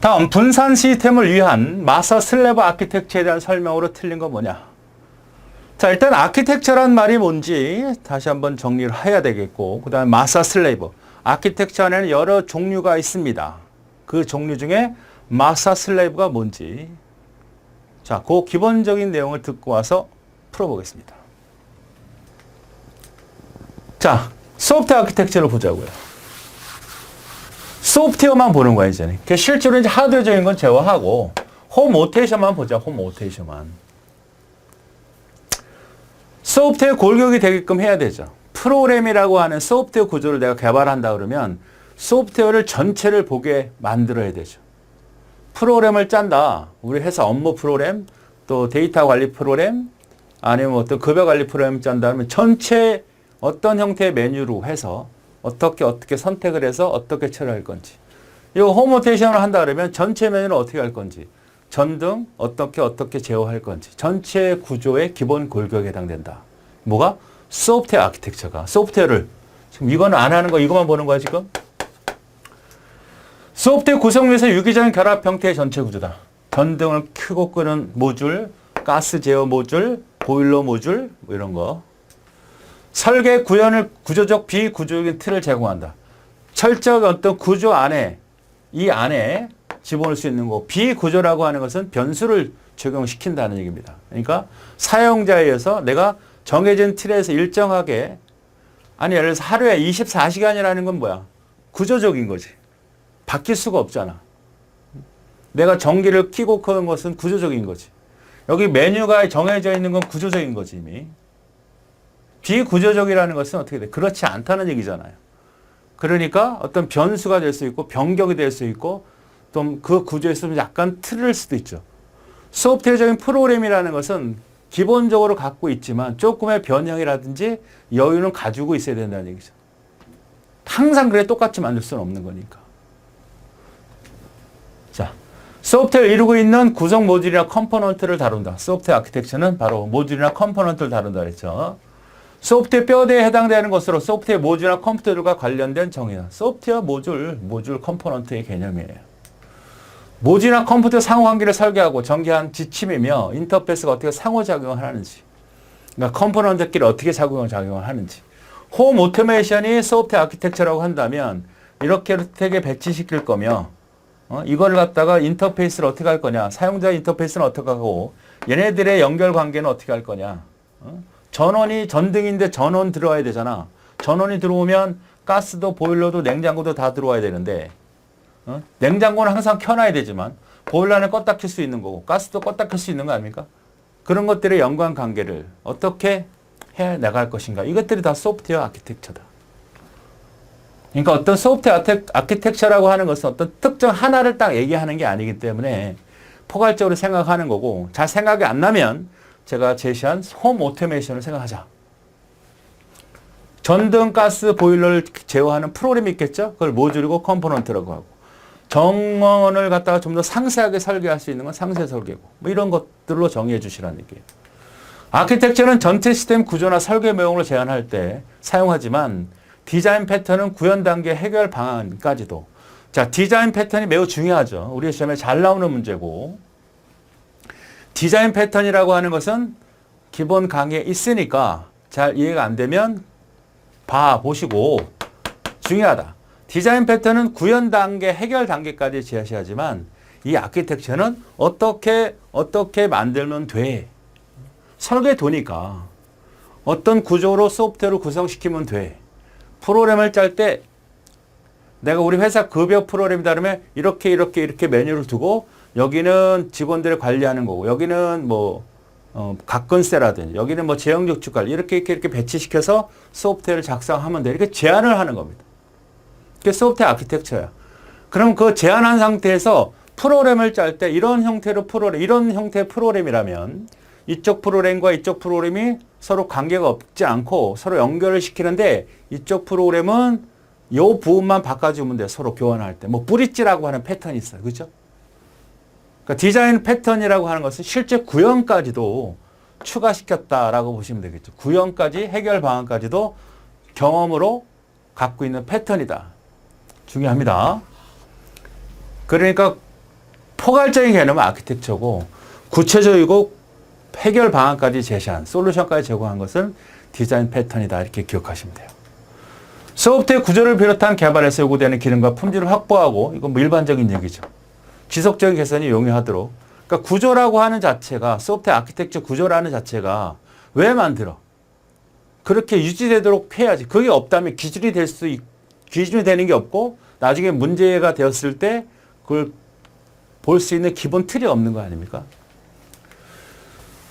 다음 분산 시스템을 위한 마서 슬래브 아키텍처에 대한 설명으로 틀린 거 뭐냐. 자, 일단 아키텍처란 말이 뭔지 다시 한번 정리를 해야 되겠고, 그 다음에 마서 슬래브. 아키텍처 안에는 여러 종류가 있습니다. 그 종류 중에 마서 슬래브가 뭔지. 자, 그 기본적인 내용을 듣고 와서 풀어보겠습니다. 자, 소프트웨어 아키텍처를 보자고요. 소프트웨어만 보는 거야, 이제는. 실제로 이제 하드웨어적인 건 제외하고, 홈 오테이션만 보자, 홈 오테이션만. 소프트웨어 골격이 되게끔 해야 되죠. 프로그램이라고 하는 소프트웨어 구조를 내가 개발한다 그러면 소프트웨어를 전체를 보게 만들어야 되죠. 프로그램을 짠다. 우리 회사 업무 프로그램, 또 데이터 관리 프로그램, 아니면 어떤 급여 관리 프로그램 짠다 그러면 전체 어떤 형태의 메뉴로 해서 어떻게 선택을 해서 어떻게 처리할 건지. 이거 홈 오테이션을 한다 그러면 전체 메뉴를 어떻게 할 건지. 전등 어떻게 제어할 건지. 전체 구조의 기본 골격에 해당된다. 뭐가? 소프트웨어 아키텍처가. 소프트웨어를. 지금 이거는 안 하는 거, 이것만 보는 거야, 지금? 소프트웨어 구성에서 유기적인 결합 형태의 전체 구조다. 전등을 켜고 끄는 모듈, 가스 제어 모듈, 보일러 모듈, 뭐 이런 거. 설계 구현을 구조적 비구조적인 틀을 제공한다. 철저하게 어떤 구조 안에, 이 안에 집어넣을 수 있는 거. 비구조라고 하는 것은 변수를 적용시킨다는 얘기입니다. 그러니까 사용자에 의해서 내가 정해진 틀에서 일정하게, 아니 예를 들어서 하루에 24시간이라는 건 뭐야? 구조적인 거지. 바뀔 수가 없잖아. 내가 전기를 켜고 끄는 것은 구조적인 거지. 여기 메뉴가 정해져 있는 건 구조적인 거지, 이미. 비구조적이라는 것은 어떻게 돼? 그렇지 않다는 얘기잖아요. 그러니까 어떤 변수가 될 수 있고 변경이 될 수 있고 또 그 구조에서 약간 틀릴 수도 있죠. 소프트웨어적인 프로그램이라는 것은 기본적으로 갖고 있지만 조금의 변형이라든지 여유는 가지고 있어야 된다는 얘기죠. 항상 그래 똑같이 만들 수는 없는 거니까. 자, 소프트웨어를 이루고 있는 구성 모듈이나 컴포넌트를 다룬다. 소프트웨어 아키텍처는 바로 모듈이나 컴포넌트를 다룬다 그랬죠. 소프트웨어 뼈대에 해당되는 것으로 소프트웨어 모듈이나 컴퓨터들과 관련된 정의다. 소프트웨어 모듈 컴포넌트의 개념이에요. 모듈이나 컴퓨터 상호관계를 설계하고 전개한 지침이며 인터페이스가 어떻게 상호작용을 하는지, 그러니까 컴포넌트끼리 어떻게 작용을 하는지. 홈 오토메이션이 소프트웨어 아키텍처라고 한다면 이렇게 배치시킬 거며, 이거를 갖다가 인터페이스를 어떻게 할 거냐, 사용자 인터페이스는 어떻게 하고 얘네들의 연결 관계는 어떻게 할 거냐. 전원이 전등인데 전원 들어와야 되잖아. 전원이 들어오면 가스도 보일러도 냉장고도 다 들어와야 되는데, 냉장고는 항상 켜놔야 되지만 보일러는 껐다 켤 수 있는 거고 가스도 껐다 켤 수 있는 거 아닙니까? 그런 것들의 연관 관계를 어떻게 해 나갈 것인가. 이것들이 다 소프트웨어 아키텍처다. 그러니까 어떤 소프트웨어 아키텍처라고 하는 것은 어떤 특정 하나를 딱 얘기하는 게 아니기 때문에 포괄적으로 생각하는 거고, 잘 생각이 안 나면 제가 제시한 홈 오토메이션을 생각하자. 전등, 가스, 보일러를 제어하는 프로그램이 있겠죠? 그걸 모듈이고 컴포넌트라고 하고. 정원을 갖다가 좀 더 상세하게 설계할 수 있는 건 상세 설계고. 뭐 이런 것들로 정의해 주시라는 얘기예요. 아키텍처는 전체 시스템 구조나 설계 내용을 제안할 때 사용하지만 디자인 패턴은 구현 단계 해결 방안까지도. 자, 디자인 패턴이 매우 중요하죠. 우리 시험에 잘 나오는 문제고. 디자인 패턴이라고 하는 것은 기본 강의에 있으니까 잘 이해가 안 되면 보시고 중요하다. 디자인 패턴은 구현 단계, 해결 단계까지 제시하지만 이 아키텍처는 어떻게 만들면 돼. 설계도니까 어떤 구조로 소프트웨어를 구성시키면 돼. 프로그램을 짤 때 내가 우리 회사 급여 프로그램이다 그러면 이렇게 메뉴를 두고 여기는 직원들을 관리하는 거고 여기는 뭐 각근세라든지 여기는 뭐 재형적축 관리 이렇게 배치시켜서 소프트웨어를 작성하면 돼. 이렇게 제안을 하는 겁니다. 그게 소프트웨어 아키텍처야. 그럼 그 제안한 상태에서 프로그램을 짤 때 이런 형태의 프로그램이라면 이쪽 프로그램과 이쪽 프로그램이 서로 관계가 없지 않고 서로 연결을 시키는데 이쪽 프로그램은 이 부분만 바꿔주면 돼. 서로 교환할 때. 뭐 브릿지라고 하는 패턴이 있어요. 그죠? 그러니까 디자인 패턴이라고 하는 것은 실제 구현까지도 추가시켰다라고 보시면 되겠죠. 구현까지 해결 방안까지도 경험으로 갖고 있는 패턴이다. 중요합니다. 그러니까 포괄적인 개념은 아키텍처고 구체적이고 해결 방안까지 제시한 솔루션까지 제공한 것은 디자인 패턴이다. 이렇게 기억하시면 돼요. 소프트웨어 구조를 비롯한 개발에서 요구되는 기능과 품질을 확보하고 이건 뭐 일반적인 얘기죠. 지속적인 개선이 용이하도록. 그러니까 구조라고 하는 자체가 소프트웨어 아키텍처 구조라는 자체가 왜 만들어? 그렇게 유지되도록 해야지. 그게 없다면 기준이 되는 게 없고 나중에 문제가 되었을 때 그걸 볼 수 있는 기본 틀이 없는 거 아닙니까?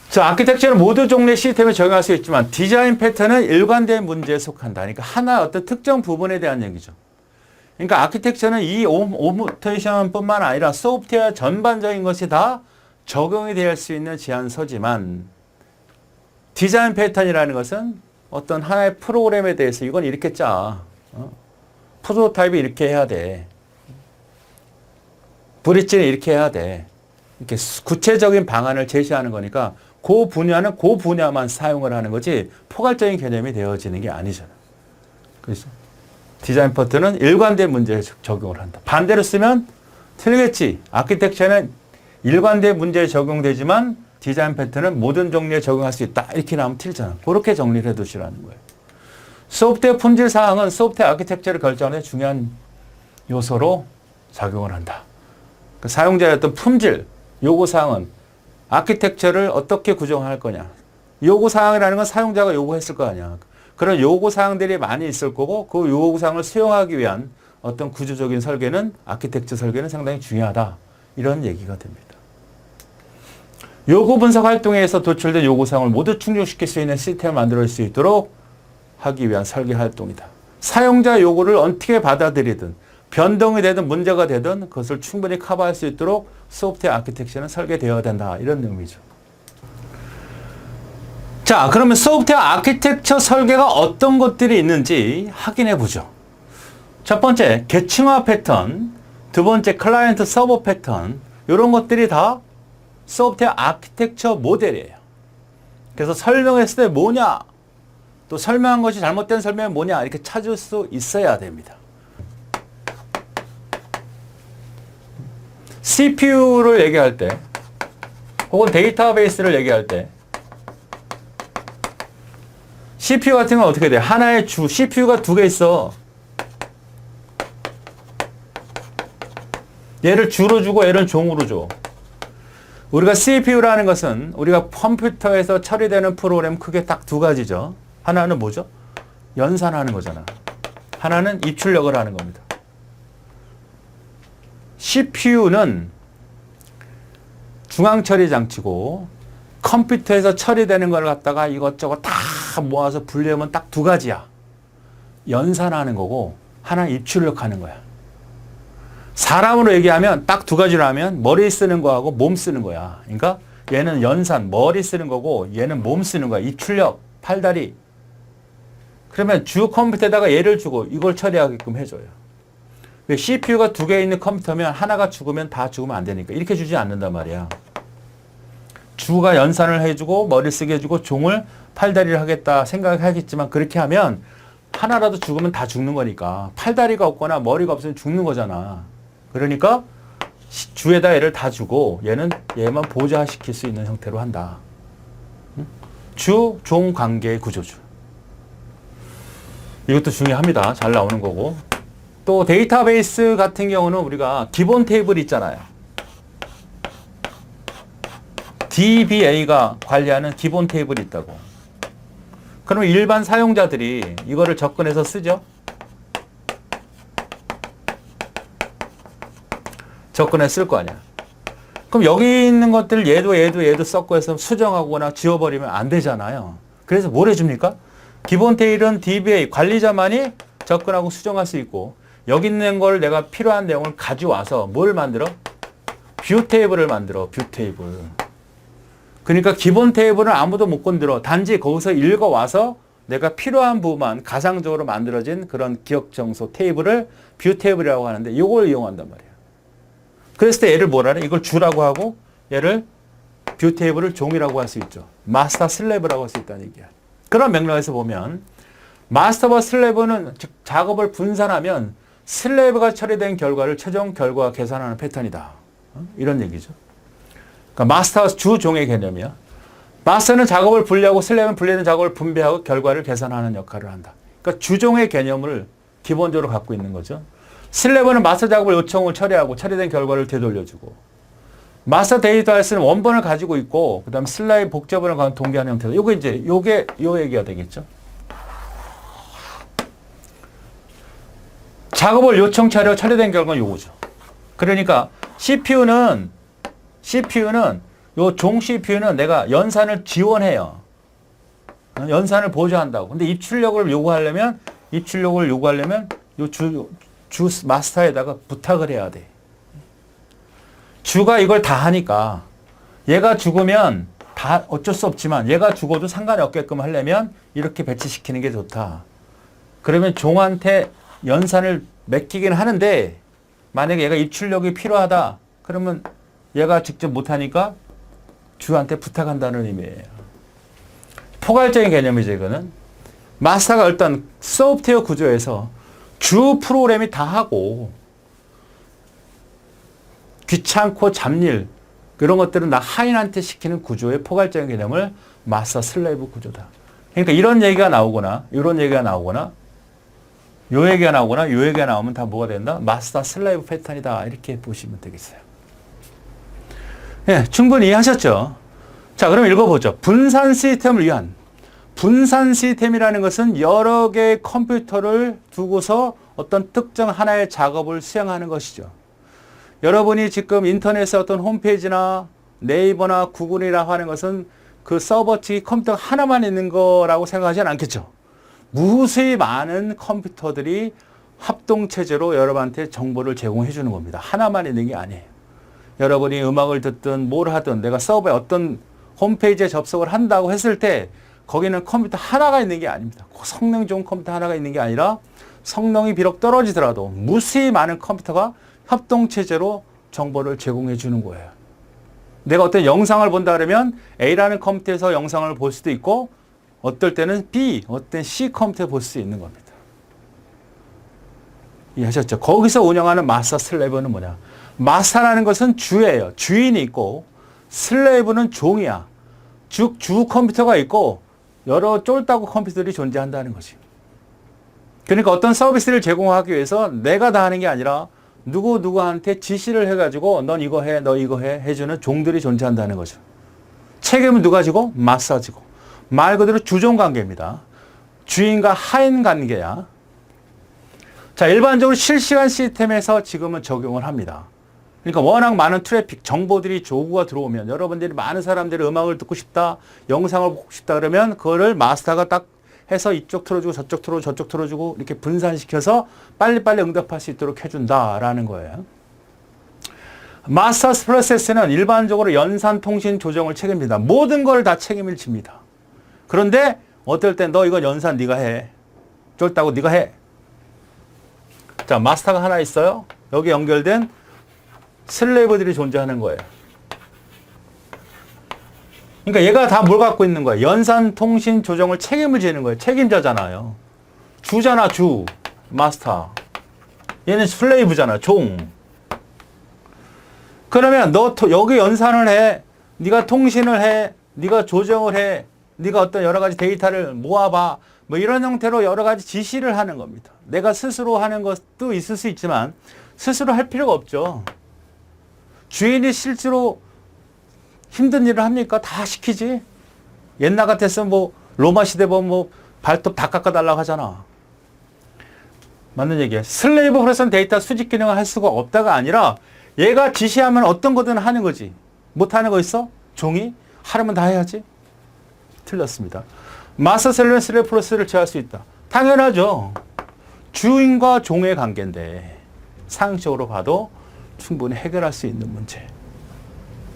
자, 아키텍처는 모두 종류의 시스템에 적용할 수 있지만 디자인 패턴은 일관된 문제에 속한다. 그러니까 하나 어떤 특정 부분에 대한 얘기죠. 그러니까 아키텍처는 이 오토메이션뿐만 아니라 소프트웨어 전반적인 것이 다 적용이 될 수 있는 제안서지만 디자인 패턴이라는 것은 어떤 하나의 프로그램에 대해서 이건 이렇게 짜. 프로토타입이 이렇게 해야 돼. 브릿지는 이렇게 해야 돼. 이렇게 구체적인 방안을 제시하는 거니까 그 분야는 그 분야만 사용을 하는 거지 포괄적인 개념이 되어지는 게 아니잖아. 그래서 디자인 패턴은 일관된 문제에 적용을 한다. 반대로 쓰면 틀리겠지. 아키텍처는 일관된 문제에 적용되지만 디자인 패턴은 모든 종류에 적용할 수 있다. 이렇게 나오면 틀리잖아. 그렇게 정리를 해두시라는 거예요. 소프트웨어 품질 사항은 소프트웨어 아키텍처를 결정하는 중요한 요소로 작용을 한다. 그 사용자의 어떤 품질, 요구사항은 아키텍처를 어떻게 구성할 거냐. 요구사항이라는 건 사용자가 요구했을 거 아니야. 그런 요구사항들이 많이 있을 거고 그 요구사항을 수용하기 위한 어떤 구조적인 설계는 아키텍처 설계는 상당히 중요하다. 이런 얘기가 됩니다. 요구 분석 활동에서 도출된 요구사항을 모두 충족시킬 수 있는 시스템을 만들 수 있도록 하기 위한 설계 활동이다. 사용자 요구를 어떻게 받아들이든 변동이 되든 문제가 되든 그것을 충분히 커버할 수 있도록 소프트웨어 아키텍처는 설계되어야 된다. 이런 의미죠. 자, 그러면 소프트웨어 아키텍처 설계가 어떤 것들이 있는지 확인해 보죠. 첫 번째, 계층화 패턴. 두 번째, 클라이언트 서버 패턴. 이런 것들이 다 소프트웨어 아키텍처 모델이에요. 그래서 설명했을 때 뭐냐, 또 설명한 것이 잘못된 설명이 뭐냐 이렇게 찾을 수 있어야 됩니다. CPU를 얘기할 때 혹은 데이터베이스를 얘기할 때 CPU 같은 건 어떻게 돼? 하나의 CPU가 두 개 있어. 얘를 주로 주고 얘를 종으로 줘. 우리가 CPU라는 것은 우리가 컴퓨터에서 처리되는 프로그램 크게 딱 두 가지죠. 하나는 뭐죠? 연산하는 거잖아. 하나는 입출력을 하는 겁니다. CPU는 중앙처리 장치고 컴퓨터에서 처리되는 걸 갖다가 이것저것 다 모아서 분류하면 딱 두 가지야. 연산하는 거고 하나는 입출력하는 거야. 사람으로 얘기하면 딱 두 가지로 하면 머리 쓰는 거하고 몸 쓰는 거야. 그러니까 얘는 연산, 머리 쓰는 거고 얘는 몸 쓰는 거야. 입출력, 팔다리. 그러면 주 컴퓨터에다가 얘를 주고 이걸 처리하게끔 해줘요. CPU가 두 개 있는 컴퓨터면 하나가 죽으면 다 죽으면 안 되니까 이렇게 주지 않는단 말이야. 주가 연산을 해주고 머리 쓰게 해주고 종을 팔다리를 하겠다 생각하겠지만 그렇게 하면 하나라도 죽으면 다 죽는 거니까 팔다리가 없거나 머리가 없으면 죽는 거잖아. 그러니까 주에다 얘를 다 주고 얘만 보좌시킬 수 있는 형태로 한다. 주, 종 관계의 구조주. 이것도 중요합니다. 잘 나오는 거고. 또 데이터베이스 같은 경우는 우리가 기본 테이블 있잖아요. DBA가 관리하는 기본 테이블이 있다고. 그러면 일반 사용자들이 이거를 접근해서 쓰죠. 접근해 쓸 거 아니야. 그럼 여기 있는 것들 얘도 섞어서 수정하거나 지워버리면 안 되잖아요. 그래서 뭘 해줍니까? 기본 테이블은 DBA 관리자만이 접근하고 수정할 수 있고 여기 있는 걸 내가 필요한 내용을 가져와서 뭘 만들어? 뷰 테이블을 만들어. 뷰 테이블. 그러니까 기본 테이블은 아무도 못 건드려. 단지 거기서 읽어와서 내가 필요한 부분만 가상적으로 만들어진 그런 기억 정소 테이블을 뷰 테이블이라고 하는데 이걸 이용한단 말이야. 그랬을 때 얘를 뭐라 해? 이걸 주라고 하고 얘를 뷰 테이블을 종이라고 할 수 있죠. 마스터 슬래브라고 할 수 있다는 얘기야. 그런 맥락에서 보면 마스터와 슬래브는 즉 작업을 분산하면 슬래브가 처리된 결과를 최종 결과 계산하는 패턴이다. 이런 얘기죠. 그러니까 마스터가 주종의 개념이야. 마스터는 작업을 분리하고 슬랩은 분리된 작업을 분배하고 결과를 계산하는 역할을 한다. 그러니까 주종의 개념을 기본적으로 갖고 있는 거죠. 슬랩은 마스터 작업을 요청을 처리하고 처리된 결과를 되돌려주고, 마스터 데이터베이스는 원본을 가지고 있고, 그 다음에 슬랩 복제본을 가지고 동기하는 형태다. 요게 이제, 요 얘기가 되겠죠. 작업을 요청 처리하고 처리된 결과는 요거죠. 그러니까 CPU는 요 종 CPU는 내가 연산을 지원해요. 연산을 보조한다고. 근데 입출력을 요구하려면 요 주 마스터에다가 부탁을 해야 돼. 주가 이걸 다 하니까 얘가 죽으면 다 어쩔 수 없지만 얘가 죽어도 상관이 없게끔 하려면 이렇게 배치시키는 게 좋다. 그러면 종한테 연산을 맡기긴 하는데 만약에 얘가 입출력이 필요하다. 그러면 얘가 직접 못하니까 주한테 부탁한다는 의미예요. 포괄적인 개념이죠, 이거는. 마스터가 일단 소프트웨어 구조에서 주 프로그램이 다 하고 귀찮고 잡일 그런 것들은 나 하인한테 시키는 구조의 포괄적인 개념을 마스터 슬레이브 구조다. 그러니까 이런 얘기가 나오거나 이런 얘기가 나오거나 요 얘기가 나오거나 요 얘기가 나오면 다 뭐가 된다? 마스터 슬레이브 패턴이다. 이렇게 보시면 되겠어요. 예, 충분히 이해하셨죠? 자, 그럼 읽어보죠. 분산 시스템을 위한. 분산 시스템이라는 것은 여러 개의 컴퓨터를 두고서 어떤 특정 하나의 작업을 수행하는 것이죠. 여러분이 지금 인터넷에 어떤 홈페이지나 네이버나 구글이라 하는 것은 그 서버 측 컴퓨터 하나만 있는 거라고 생각하지는 않겠죠. 무수히 많은 컴퓨터들이 합동체제로 여러분한테 정보를 제공해 주는 겁니다. 하나만 있는 게 아니에요. 여러분이 음악을 듣든 뭘 하든 내가 서버에 어떤 홈페이지에 접속을 한다고 했을 때 거기는 컴퓨터 하나가 있는 게 아닙니다. 성능 좋은 컴퓨터 하나가 있는 게 아니라 성능이 비록 떨어지더라도 무수히 많은 컴퓨터가 합동체제로 정보를 제공해 주는 거예요. 내가 어떤 영상을 본다 그러면 A라는 컴퓨터에서 영상을 볼 수도 있고 어떨 때는 B, 어떤 C 컴퓨터에 볼 수 있는 겁니다. 이해하셨죠? 거기서 운영하는 마스터 슬레이브는 뭐냐? 마스터라는 것은 주예요. 주인이 있고 슬레이브는 종이야. 즉 주 컴퓨터가 있고 여러 쫄따구 컴퓨터들이 존재한다는 거지. 그러니까 어떤 서비스를 제공하기 위해서 내가 다 하는 게 아니라 누구한테 지시를 해가지고 넌 이거 해, 너 이거 해 해주는 종들이 존재한다는 거죠. 책임은 누가 지고? 마스터가 지고. 말 그대로 주종 관계입니다. 주인과 하인 관계야. 자, 일반적으로 실시간 시스템에서 지금은 적용을 합니다. 그러니까 워낙 많은 트래픽, 정보들이 조구가 들어오면 여러분들이 많은 사람들이 음악을 듣고 싶다, 영상을 보고 싶다 그러면 그거를 마스터가 딱 해서 이쪽 틀어주고 저쪽 틀어주고 저쪽 틀어주고 이렇게 분산시켜서 빨리빨리 응답할 수 있도록 해준다라는 거예요. 마스터 프로세스는 일반적으로 연산 통신 조정을 책임집니다. 모든 걸 다 책임을 집니다. 그런데 어떨 땐 너 이거 연산 네가 해. 쫄다고 네가 해. 자, 마스터가 하나 있어요. 여기 연결된 슬레이브들이 존재하는 거예요. 그러니까 얘가 다 뭘 갖고 있는 거예요? 연산 통신 조정을 책임을 지는 거예요. 책임자잖아요. 주잖아, 주. 마스터. 얘는 슬레이브잖아, 종. 그러면 너 여기 연산을 해. 네가 통신을 해. 네가 조정을 해. 네가 어떤 여러 가지 데이터를 모아봐. 뭐 이런 형태로 여러 가지 지시를 하는 겁니다. 내가 스스로 하는 것도 있을 수 있지만 스스로 할 필요가 없죠. 주인이 실제로 힘든 일을 합니까? 다 시키지. 옛날 같았으면 뭐 로마 시대 보면 뭐 발톱 다 깎아달라고 하잖아. 맞는 얘기야. 슬레이브 프로세스는 데이터 수집 기능을 할 수가 없다가 아니라 얘가 지시하면 어떤 거든 하는 거지. 못하는 거 있어? 종이? 하려면 다 해야지. 틀렸습니다. 마스터 슬레이브 프로세스를 제어할 수 있다. 당연하죠. 주인과 종의 관계인데 상식적으로 봐도 충분히 해결할 수 있는 문제.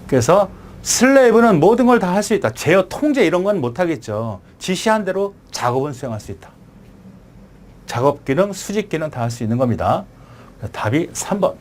그래서 슬레이브는 모든 걸 다 할 수 있다. 제어, 통제 이런 건 못하겠죠. 지시한 대로 작업은 수행할 수 있다. 작업 기능, 수집 기능 다 할 수 있는 겁니다. 답이 3번.